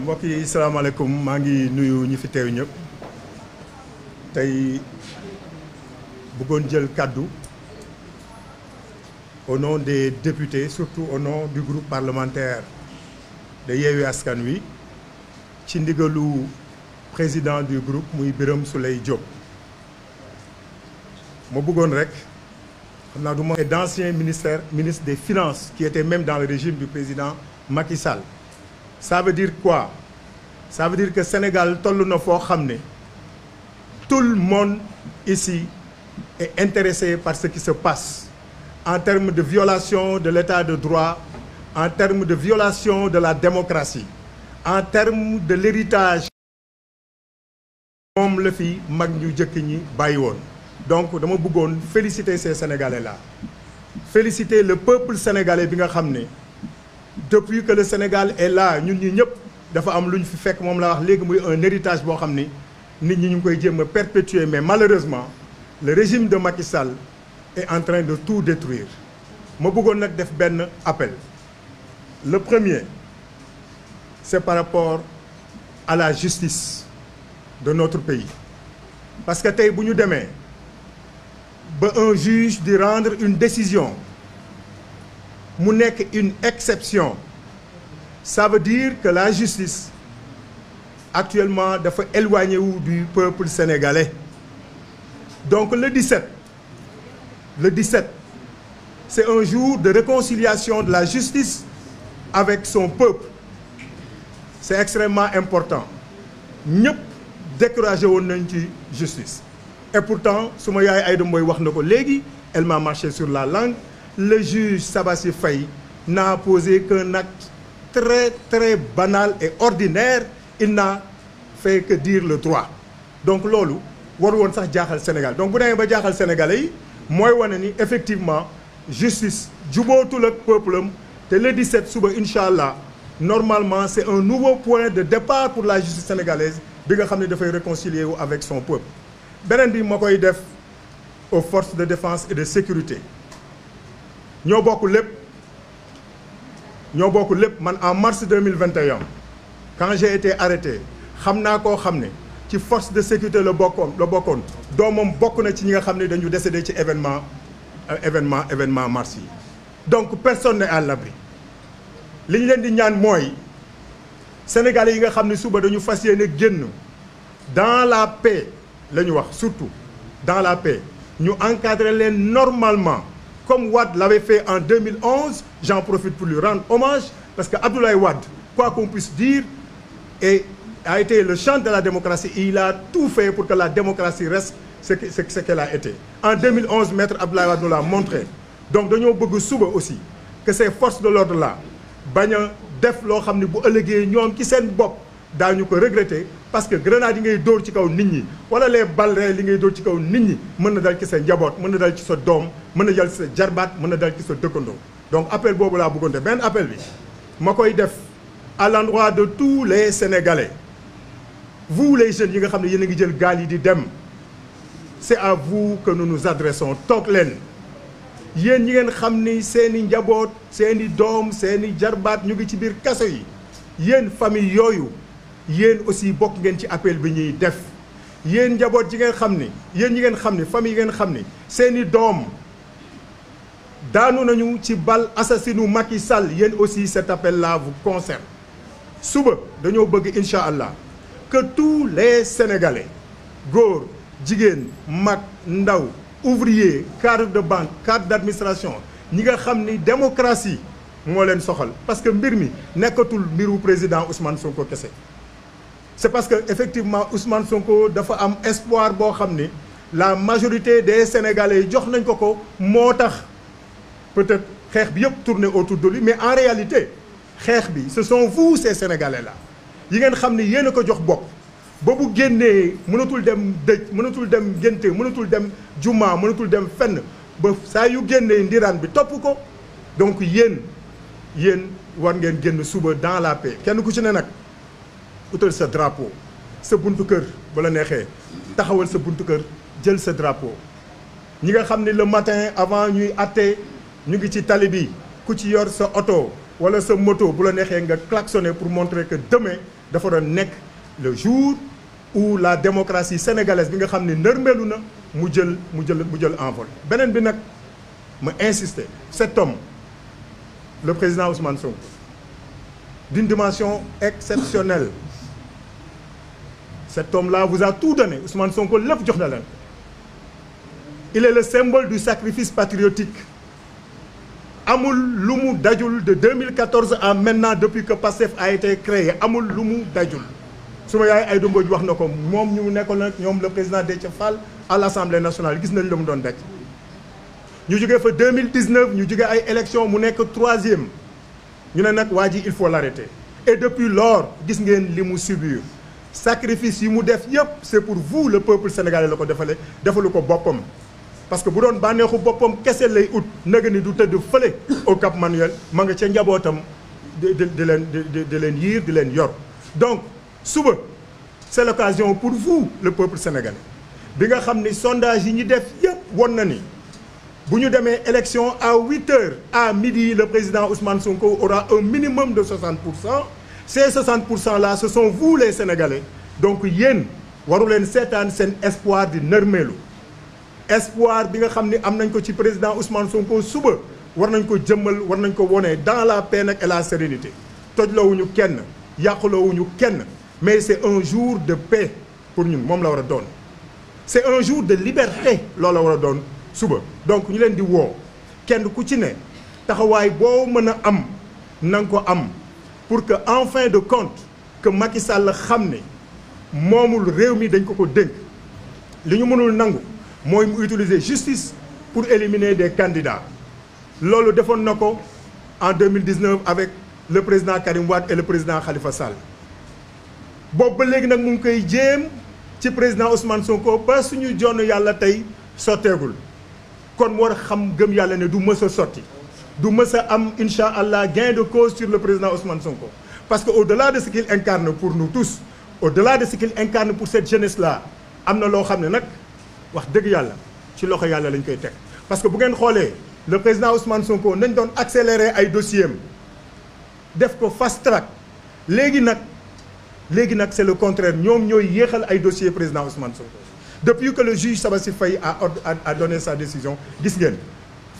mbokk yi salaamaaleykum maa ngi nuyu ñi fi teew ñëpp tey bëggoon jël kàddu au nom des députés surtout au nom du groupe parlementaire de Yewwi Askan Wi ci ndigalu président du groupe muy Birame Souleye Diop ma bëggoon rek xam naa du ma d'anciens ministre des Finances qui étaient même dans le régime du président Macky Sall. Ça veut dire quoi? Ça veut dire que Sénégal toll na foo xam ne tout le monde ici est intéressé par ce qui se passe en termes de violation de l'état de droit, en termes de violation de la démocratie, en termes de l'héritage moom la fi mag ñu jëkk ñi bàyyi woon. Donc dama bëggoon féliciter ces Sénégalais-là, féliciter le peuple sénégalais bi nga xam ne depuis que le Sénégal est là ñun ñi ñëpp dafa am lu ñu fi fekk moom la wax léegi muy un héritage boo xam ni nit ñi ñu ngi koy jéem a perpétuer, mais malheureusement le régime de Macky Sall est en train de tout détruire. ma bëggoon nag def benn appel. Le premier, c'est par rapport à la justice de notre pays, parce que tey bu ñu demee ba un juge di rendre une décision mu nekk une exception, ça veut dire que la justice actuellement dafa éloigné wu du peuple sénégalais. Donc le 17, c'est un jour de réconciliation de la justice avec son peuple. C'est extrêmement important. ñëpp découragé woon nañ ci justice. Et pourtant su ma yaay Aïda Mboye wax na ko léegi, elle m'a marché sur la langue. Le juge Sabassi Faye n'a posé qu'un acte très très banal et ordinaire. Il n'a fait que dire le droit. Donc loolu waru woon sax jaaxal Sénégal. Donc bu demee ba jaaxal Sénégalais yi mooy wane ni effectivement justice jubootul ak peuple am te le 17 suba incha allah normalement c'est un nouveau point de départ pour la justice sénégalaise bi nga xam ne dafay réconcilier wu avec son peuple. beneen bi ma koy def aux forces de défense et de sécurité. ñoo bokk lépp man en mars 2021 quand j'ai été arrêté xam naa koo xam ne ci force de sécurité la bokkoon doomam bokk na ci ñi nga xam ne dañu décédé ci événement mars yi. Donc personne n'est à l'abri. li ñu leen di ñaan mooy sénégalais yi nga xam ne suba dañu fas yéene génn dans la paix la ñu wax, surtout dans la paix ñu encadrer leen normalement comme Wade l'avait fait en 2011. J'en profite pour lui rendre hommage parce que Abdoulaye Wade, quoi qu'on puisse dire, a été le champ de la démocratie. Il a tout fait pour que la démocratie reste ce qu'elle a été. En 2011, maître Abdoulaye Wade nous l'a montré. Donc dañoo bëgg suba aussi que ces forces de l'ordre là bañ a def loo xam ne bu ëllëgee ñoom ci seen bopp daañu ko regretter, parce que grenade yi ngay dóor ci kaw nit ñi wala les balles réelles li ngay dóor ci kaw nit ñi mën na dal ci sa njaboot, mën na dal ci sa doom, mën na dal ci sa jarbaat, mën na dal ci sa dëkkandoo. Donc appel boobu laa bëggoon te benn appel bi ma koy def à l'endroit de tous les Sénégalais. Vous les jeunes yi nga xam ne yéen a ngi jël gaal yi di dem, c'est à vous que nous nous adressons. Toog leen yéen ñi ngeen xam ni seeni njaboot, seeni doom, seeni jarbaat ñu ngi ci biir kaso yi, yéen famille yooyu yéen aussi bokk ngeen ci appel bi ñuy def. yéen njaboot yi ngeen xam ni, yéen ñi ngeen xam ni, famille yi ngeen xam ni seeni doom daanu nañu ci bal assassinu Macky Sall, yéen aussi cet appel-là vous concerne. Suba dañoo bëgg incha allah que tous les Sénégalais, góor, jigéen, mag, ndaw, ouvrier, cadre de banque, cadre d'administration, ñi nga xam ni démocratie moo leen soxal, parce que mbir mi nekkatul mbiru président Ousmane Sonko kese. C'est parce que effectivement Ousmane Sonko dafa am espoir boo xam ni la majorité des Sénégalais jox nañ ko moo tax peut-être xeex bi yëpp tourner autour de lui, mais en réalité xeex bi ce sont vous ces Sénégalais-là yi ngeen xam ni yéen a ko jox bopp ba bu génnee mënatul dem dëj, mënatul dem ngénte, mënatul dem juma, mënatul dem fenn ba saa yu génnee ndiraan bi topp ko. Donc yéen war ngeen génn suba dans la paix. Kenn ku ci ne nag utal sa drapeau sa buntu kër ba la neexee taxawal sa buntu kër jël sa drapeau. ñi nga xam ne le matin avant ñuy atte ñu ngi ci tali bi ku ci yor sa oto wala sa moto bu la neexee nga klaxonner pour montrer que demain dafa doon nekk le jour où la démocratie sénégalaise bi nga xam ne nërmeelu na mu jël envol. beneen bi nag ma insister, cet homme, le président Ousmane Sonko, d'une dimension exceptionnelle. Cet homme-là vous a tout donné. Ousmane Sonko lépp jox na leen. Il est le symbole du sacrifice patriotique. Amul lu mu dajul de 2014 à maintenant depuis que PASTEF a été créé amul lu mu dajul. suma yaay Aïda Mbodj wax na ko moom ñu nekkoon nag ñoom le président Déthié Fall à l'Assemblée nationale gis nañ la mu doon daj. ñu jógee fa 2019 ñu jógee ay élections mu nekk 3e ñu ne nag waa ji il faut l'arrêter. Et depuis lors gis ngeen li mu subir sacrifice yi mu def yépp c'est pour vous le peuple sénégalais la ko defalu ko boppam. parce que bu doon bànneexu boppam kese lay ut nëga ni du tëdd fële au Cap Manuel ma nga ca njabootam di leen yiir di leen yor. donc suba c'est l'occasion pour vous le peuple sénégalais bi nga xam ni sondage yi ñu def yépp won na ni bu ñu demee élection à 8 heures à midi le président Ousmane Sonko aura un minimum de 60%. Ces 60% là ce sont vous les Sénégalais donc yéen waru leen seetaan seen espoir di nërmeelu espoir bi nga xam ni am nañ ko ci président Ousmane Sonko suba war nañ ko jëmmal war nañ ko wone dans la paix nag et la sérénité tojloowuñu kenn yàqaloowuñu kenn mais c'est un jour de paix pour ñun moom la war a doon c'est un jour de liberté loolu la war a doon suba donc ñu leen di woo kenn ku ci ne taxawaay boo mën a am na nga ko am pour que en fin de compte que Macky Sall xam ne moomul réew mi dañ ko dénk li ñu mënul nangu mooy mu utiliser justice pour éliminer des candidats loolu defoon na ko en 2019 avec le président Karim Wade et le président Khalifa Sall boobu ba léegi nag mu ngi koy jéem ci président Ousmane Sonko ba suñu jonn yàlla tey sotteegul kon mu war a xam gëm yàlla ne du mës a sotti du mës a am incha allah gain de cause sur le président Ousmane Sonko parce que au-delà de ce qu'il incarne pour nous tous au-delà de ce qu'il incarne pour cette jeunesse là am na loo xam ne nag wax dëgg yàlla ci loxo yàlla lañ koy teg parce que bu ngeen xoolee le président Ousmane Sonko nañ doon accélérer ay dossiers am def ko fast track léegi nag c'est le contraire ñoom ñooy yéexal ay dossiers président Ousmane Sonko depuis que le juge Sabassi Faye a donné sa décision gis ngeen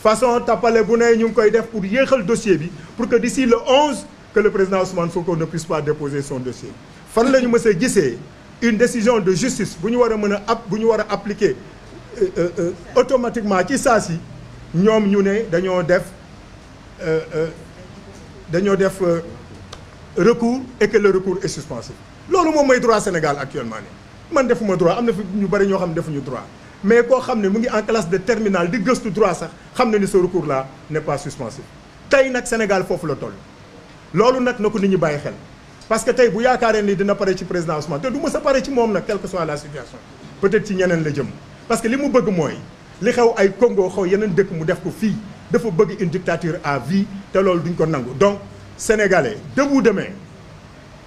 façon tappale bu ne ñu ngi koy def pour yéexal dossier bi pour que d'ici le 11 que le président Ousmane Sonko ne puisse pas déposer son dossier fan la ñu mës a gisee une décision de justice bu ñu war a mën a appliquer automatiquement ci saa si ñoom ñu ne dañoo def recours et que le recours est suspensif loolu moom mooy droit Sénégal actuellement nii man defuma droit am na fi ñu bari ñoo xam ne defuñu droit mais koo xam ne mu ngi en classe de terminale di gëstu droit sax xam na ni ce recours là n'est pas suspensif tey nag Sénégal foofu la toll loolu nag na ko nit ñi bàyyi xel parce que tey bu yaakaaree ni dina pare ci président Ousmane te du ma sa pare ci moom nag quelle que soit la situation peut-être ci ñeneen la jëm parce que li mu bëgg mooy li xew ay Congo xaw yeneen dëkk mu def ko fii dafa bëgg une dictature à vie te loolu duñ ko nangu donc Sénégalais debout demain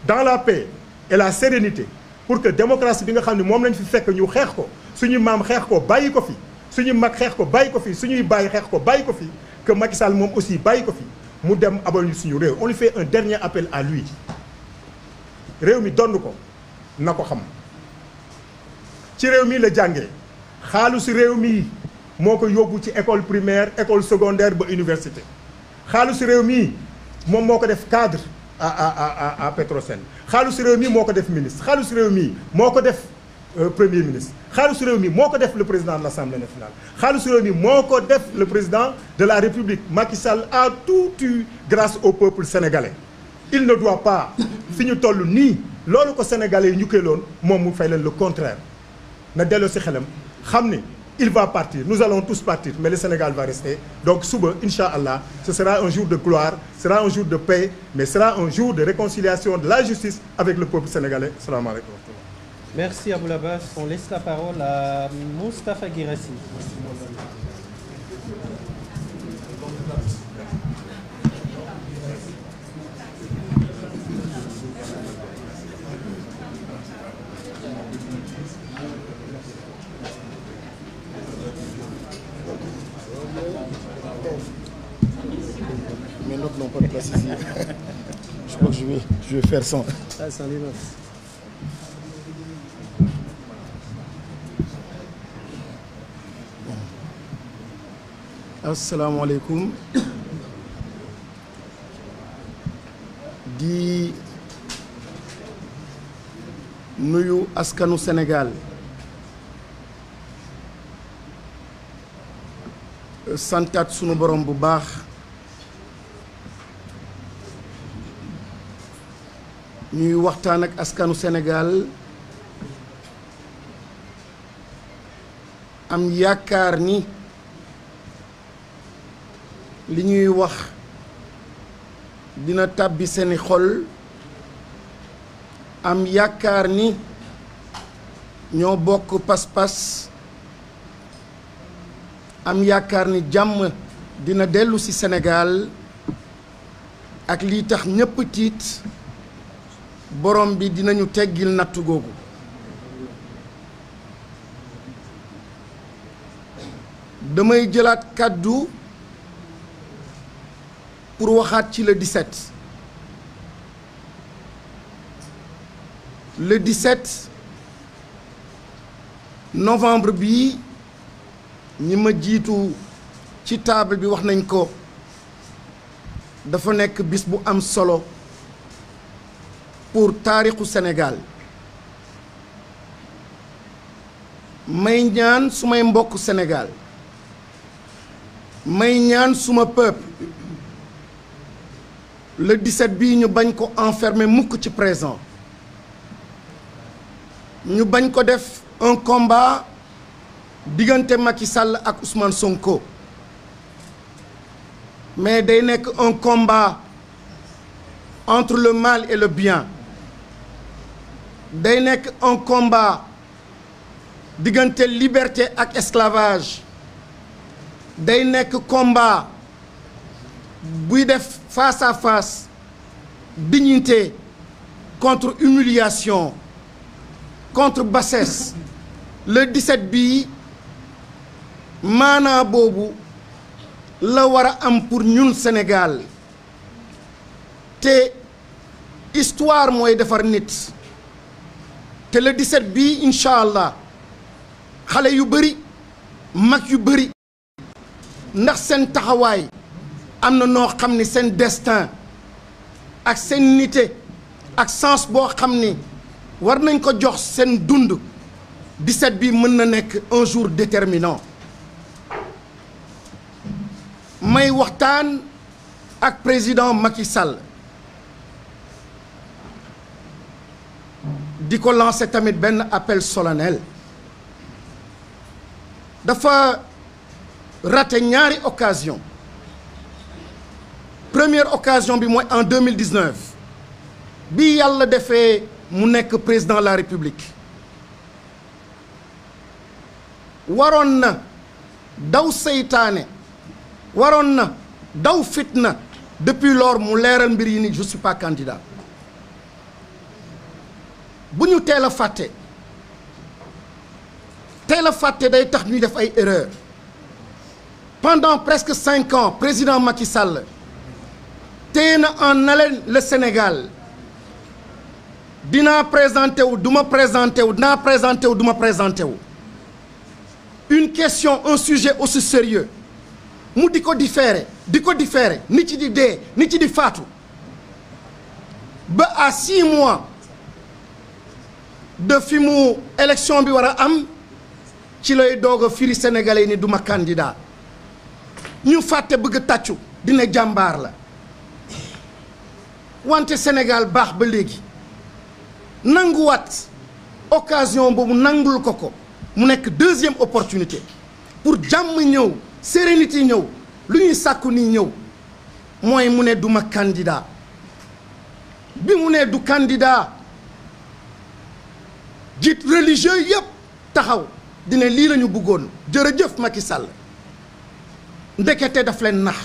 dans la paix et la sérénité pour que démocratie bi nga xam ne moom lañ fi fekk ñu xeex ko suñu maam xeex ko bàyyi ko fi suñu mag xeex ko bàyyi ko fi suñuy bàyyi xeex ko bàyyi ko fi que Macky Sall moom aussi bàyyi ko fi mu dem abal ñu suñu réew on lui fait un dernier appel à lui réew mi donn ko na ko xam ci réew mi la jàngee xaalisu réew mi moo ko yóbbu ci école primaire école secondaire ba université xaalisu réew mi moom moo ko def cadre à Petrosen xaalisu réew mi moo ko def ministre xaalisu réew mi moo ko def premier ministre xaalisu réew mi moo ko def le président de l'Assemblée nationale xaalisu réew mi moo ko def le président de la République Macky Sall a tout eu grâce au peuple sénégalais il ne doit pas fi ñu toll nii loolu ko sénégalais yi ñu koy loon moom mu fay leen le contraire na delloo si xelam xam ni il va partir nous allons tous partir mais le Sénégal va rester donc suba inchallah ce sera un jour de gloire sera un jour de paix mais sera un jour de réconciliation de la justice avec le peuple sénégalais. Salam alaikum. Merci Aboul Abbas. On laisse la parole à Moustapha Guirassy. notes n'ont pas de place ici. Je crois que je vais faire sans. Ah, sans les notes. Assalamu alaikum. Di nuyu askanu Sénégal. Santaat sunu borom bu baax. Ñuy waxtaan ak askanu Sénégal am yaakaar ni li ñuy wax dina tàbbi seeni xol, am yaakaar ni ñoo bokk pas-pas, am yaakaar ni jàmm dina dellu ci Sénégal ak lii tax ñépp tiit borom bi dinañu teggil nattu googu. damay jëlaat kàddu pour waxaat ci le 17. Le 17 novembre bi ñi ma jiitu ci table bi wax nañ ko, dafa nekk bis bu am solo pour taarixu Sénégal. may ñaan sumay mbokk Sénégal, may ñaan suma peuple, le 17 bii ñu bañ ko enfermer mukk ci présent, ñu bañ ko def un combat diggante Macky Sall ak Ousmane Sonko, mais day nekk un combat entre le mal et le bien. day nekk un combat diggante liberté ak esclavage. day nekk combat buy def face à face dignité contre humiliation, contre bassesse. Le 17 bii maanaa boobu la war a am pour ñun Sénégal. te histoire mooy defar nit. te le 17 bii incha allah xale yu bëri, mag yu bëri, ndax seen taxawaay am na noo xam ni seen destin ak seen nité ak sens boo xam ni war nañ ko jox seen dund. 17 bi mën na nekk un jour déterminant. may waxtaan ak président Macky Sall di ko lancer tamit benn appel solennel. dafa raté ñaari occasion. Première occasion bi mooy en 2019 bi yàlla defee mu nekk président de la République. waroon na daw seytaane, waroon na daw fitna depuis lors mu leeral mbir yi ni je suis pas candidat. bu ñu teel a fàtte day tax ñuy def ay erreurs. Pendant presque 5 ans président Macky Sall téye na en haleine le Sénégal. dinaa présenté wu, duma présenté wu, dinaa présenté wu, duma présenté wu. Une question, un sujet aussi sérieux mu di ko différé nit ci di dee, nit ci di faatu ba à 6 mois de fi mu élection bi war a am ci lay doog a firi sénégalais ni duma candidat. ñu fàtte bëgg tàccu dina jàmbaar la. wante Sénégal baax ba léegi nanguwaat occasion boobu nangul ko mu nekk deuxième opportunité pour jàmm ñëw, sérénité ñëw, lu ñuy sàkku ni ñëw mooy mu ne duma candidat. bi mu ne du candidat jiit religieux yëpp taxaw dina lii la ñu bëggoon. jërëjëf Macky Sall. ndekete daf leen nax,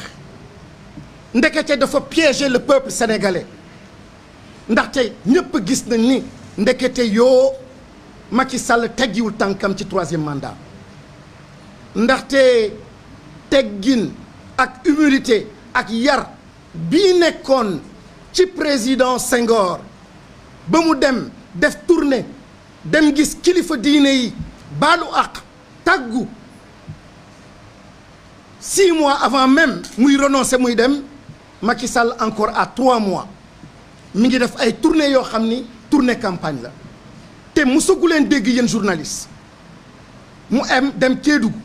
ndekete dafa piéger le peuple sénégalais. ndaxte ñëpp gis nañ ni ndekete yoo Macky Sall teggiwul tànkam ci 3e mandat. ndaxte teggin ak humilité ak yar bii nekkoon ci président Senghor ba mu dem def tournée dem gis kilifa diine yi baalu ak tàggu 6 mois avant même muy renoncer muy dem Macky Sall encore à 3 mois mi ngi def ay tournée yoo xam ni tournée campagne la te mosagu leen dégg yéen journaliste mu dem Kédougou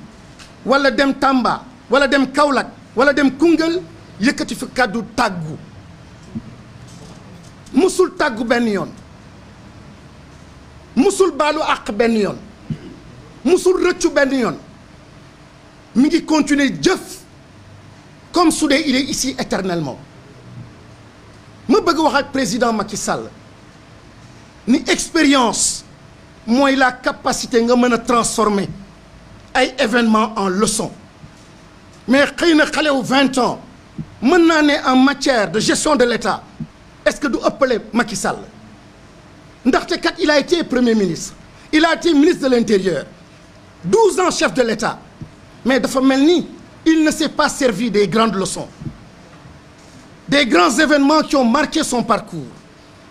wala dem Tamba wala dem Kaolack wala dem Koungheul yëkkati fi kàddu tàggu musul tàggu benn yoon musul baalu àq benn yoon musul rëccu benn yoon mi ngi continuer jëf comme su dee il est ici éternellement ma bëgg wax ak président Macky Sall ni expérience mooy la capacité nga mën a transformer ay événements en leçon mais xëy na xale wu 20 ans mën naa ne en matière de gestion de l'État est-ce que du ëppale Macky Sall ndaxte kat il a été premier ministre il a été ministre de l'Intérieur 12 ans chef de l'État mais dafa mel ni il ne s'est pas servi des grandes leçons des grands événements qui ont marqué son parcours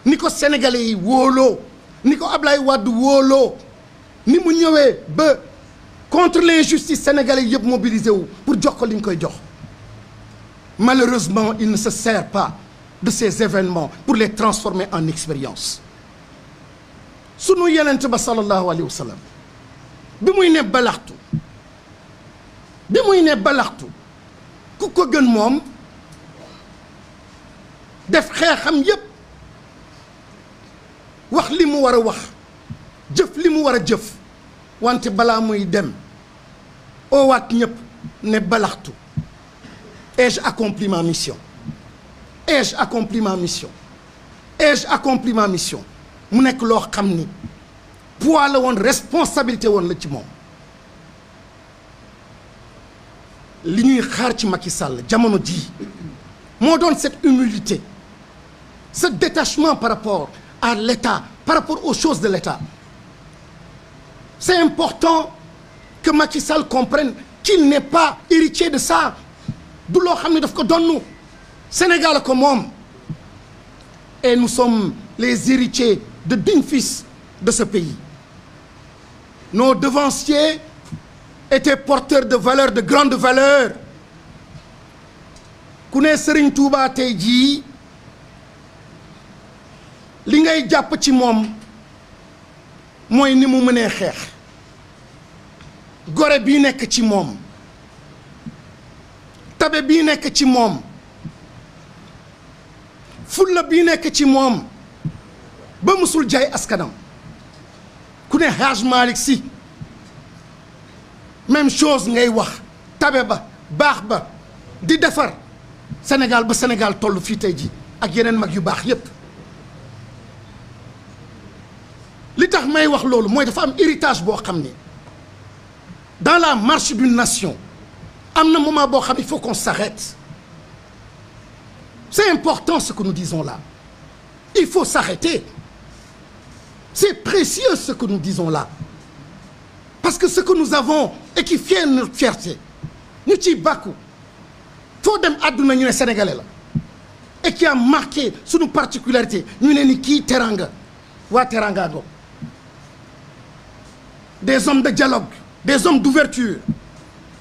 ni ko sénégalais yi wóoloo ni ko Ablaye Wade wóoloo ni mu ñëwee ba contre l'injustice sénégalais yëpp mobilisé wu pour jox ko li ñu koy jox malheureusement il ne se sert pas de ces événements pour les transformer en expérience sunu yenent ba sallallahu alayhi wa sallam bi muy ne balaxtu ku ko gën moom def xeexam yépp wax li mu war a wax jëf li mu war a jëf wante balaa muy dem oowaat ñépp ne balaxtu ai-je accompli ma mission ai-je accompli ma mission ai-je accompli ma mission mu nekk loo xam ni poids la woon responsabilité woon la ci moom li ñuy xaar ci Macky Sall jamono ji moo doon cette humilité ce détachement par rapport à l'État par rapport aux choses de l'État c'est important que Macky Sall comprenne qu'il n'est pas héritier de ça du loo xam ne daf ko donnu Sénégal ko moom et nous sommes les héritiers de dignes fils de ce pays nos devanciers étaient porteurs de valeurs de grandes valeurs ku ne Serigne Touba tey jii li ngay jàpp ci moom mooy ni mu mënee xeex gore bii nekk ci moom tabe bii nekk ci moom fulla bii nekk ci moom ba musul jaay askanam ku ne Hadj Malick Sy même chose ngay wax tabe ba baax ba di defar Sénégal ba Sénégal toll fii tey ji ak yeneen mag yu baax yépp li tax may wax loolu mooy dafa am héritage boo xam ne dans la marche d'une nation am na moment boo xam ne il faut qu'on s'arrête c'est important ce que nous disons là il faut s'arrêter c'est précieux ce que nous disons là parce que ce que nous avons et qui fait notre fierté ñu ciy bàkku foo dem àdduna ñu ne sénégalais la et qui a marqué sunu particularité ñu ne ni kii teranga waa teranga go des hommes de dialogue des hommes d'ouverture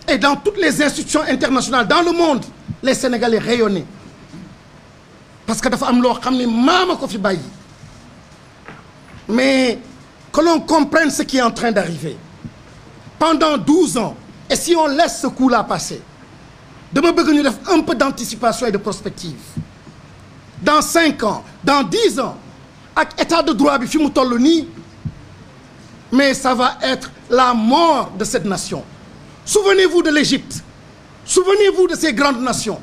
et dans toutes les institutions internationales dans le monde les Sénégalais rayonnaient parce que dafa am loo xam ne maama ko fi bàyyi mais que l'on comprenne ce qui est en train d'arriver pendant 12 ans et si on laisse ce coup-là passer dama bëgg ñu def un peu d'anticipation et de prospective dans 5 ans dans 10 ans ak état de droit bi fi mu toll nii mais ça va être la mort de cette nation souvenez-vous de l'Égypte souvenez-vous de ces grandes nations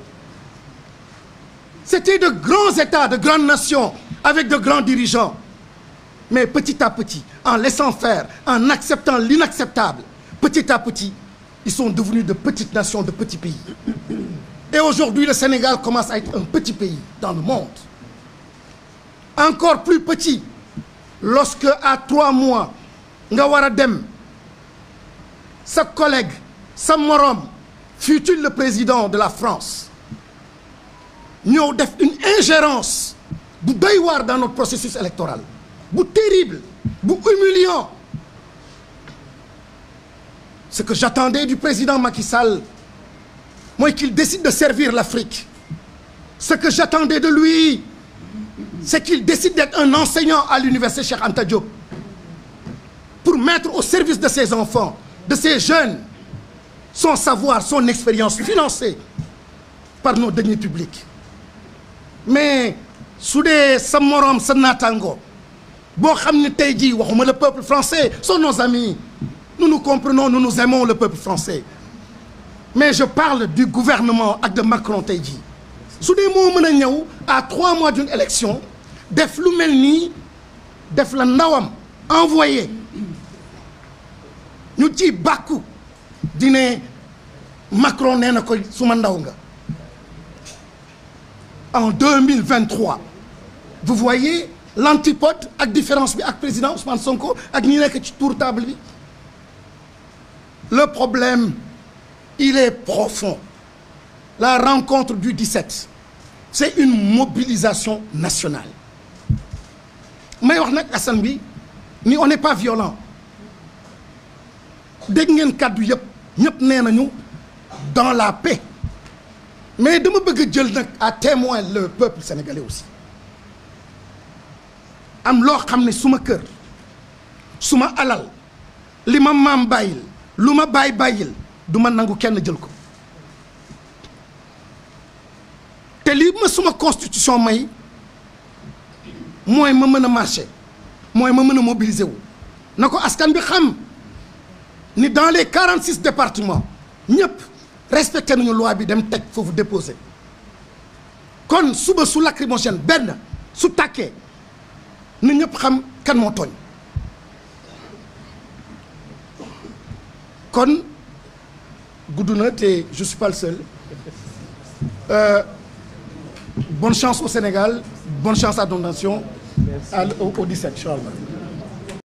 c'était de grands États de grandes nations avec de grands dirigeants mais petit à petit en laissant faire en acceptant l'inacceptable petit à petit ils sont devenus de petites nations de petits pays et aujourd'hui le Sénégal commence à être un petit pays dans le monde encore plus petit lorsque à 3 mois nga war a dem sa collègue sa moroom fut-il le président de la France ñëw def une ingérence bu doy waar dans notre processus électoral bu terrible bu humiliant. Ce que j'attendais du président Macky Sall mooy qu'il décide de servir l'Afrique. Ce que j'attendais de lui c'est qu'il décide d'être un enseignant à l'université Cheikh Anta Diop pour mettre au service de ses enfants, de ces jeunes, son savoir, son expérience financée par nos deniers publics. Mais su dee sa moroom sa naataango boo xam ne tey jii waxuma le peuple français sont nos amis, nous nous comprenons, nous nous aimons le peuple français, mais je parle du gouvernement ak de Macron tey jii su dee moo mën a ñëw à 3 mois d'une élection def lu mel nii def la ndawam envoyé ñu ci bàkku di ne Macron nee na ko suma ndaw nga. En 2023 vous voyez l'antipode ak différence bi ak président Ousmane Sonko ak ñi nekk ci tour table bi. Le problème il est profond. La rencontre du 17 c'est une mobilisation nationale. may wax nag Assane bi ni on n'est pas violent. dégg ngeen kàddu yëpp ñëpp nee nañu dans la paix. mais dama bëgg a jël nag à témoin le peuple sénégalais aussi. am loo xam ne suma kër suma alal li ma maam bàyyil lu ma bàyyil du ma nangu kenn jël ko. te li ma suma constitution may mooy ma mën a marcher mooy ma mën a mobiliser wu na ko askan bi xam ni dans les 46 départements ñëpp respecté nañu loi bi dem teg foofu déposé. kon suba su lacrymogène benn su tàkkee na ñëpp xam kan moo tooñ. kon gudd na te je suis pas le seul. Bonne chance au Sénégal, bonne chance à nos nations au 17 inchallah.